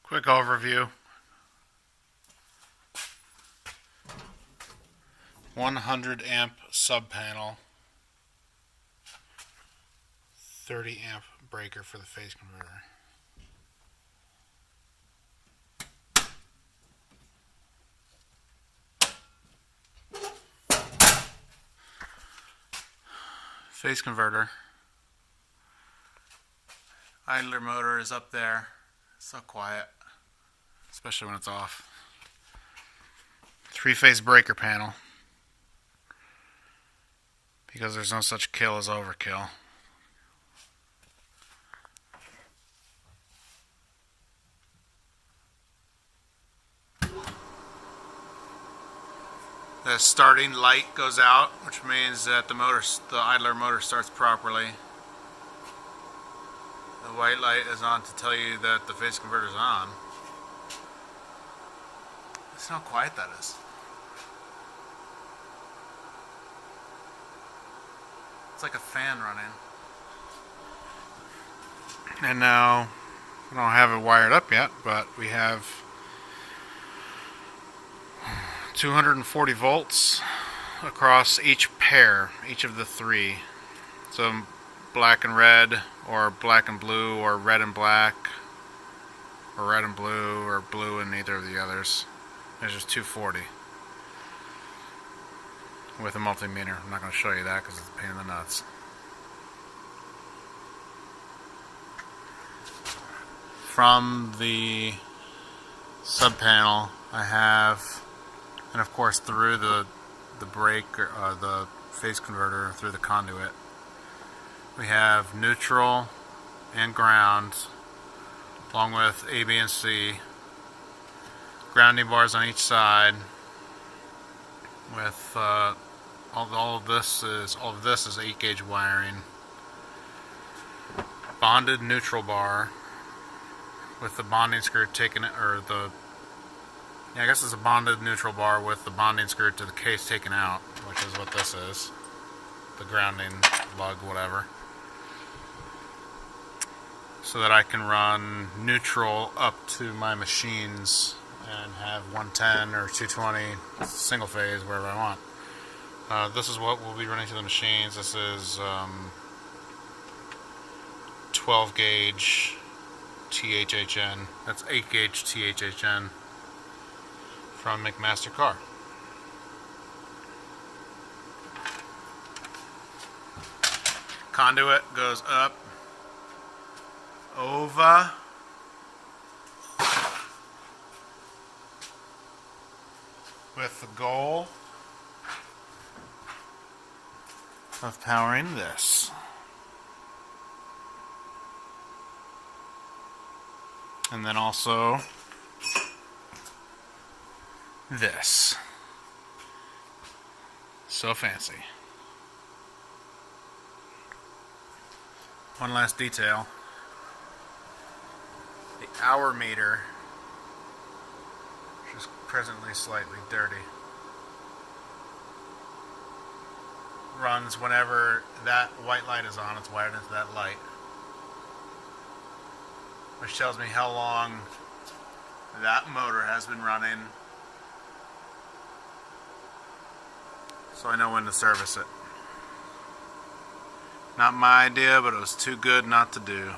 Quick overview. 100 amp sub panel, 30 amp breaker for the phase converter. Phase converter. Idler motor is up there. It's so quiet, especially when it's off. Three-phase breaker panel, because there's no such kill as overkill. The starting light goes out, which means that the idler motor starts properly. The white light is on to tell you that the phase converter is on. Listen how quiet that is. It's like a fan running. And now, I don't have it wired up yet, but we have 240 volts across each of the three. So black and red, or black and blue, or red and black, or red and blue, or blue and neither of the others. There's just 240 with a multimeter. I'm not going to show you that because it's a pain in the nuts. From the sub panel, I have, and of course through the breaker, the phase converter, through the conduit, we have neutral and ground, along with A, B, and C. Grounding bars on each side. With all of this is 8-gauge wiring. Bonded neutral bar with the bonding screw taken, or the, yeah, I guess it's a bonded neutral bar with the bonding screw to the case taken out, which is what this is. The grounding lug, whatever. So that I can run neutral up to my machines and have 110 or 220 single phase wherever I want. This is what we'll be running to the machines. This is 12 gauge THHN. That's 8 gauge THHN from McMaster Car. Conduit goes up over with the goal of powering this. And then also this. So fancy. One last detail. The hour meter, which is presently slightly dirty, runs whenever that white light is on. It's wired into that light, which tells me how long that motor has been running, so I know when to service it. Not my idea, but it was too good not to do.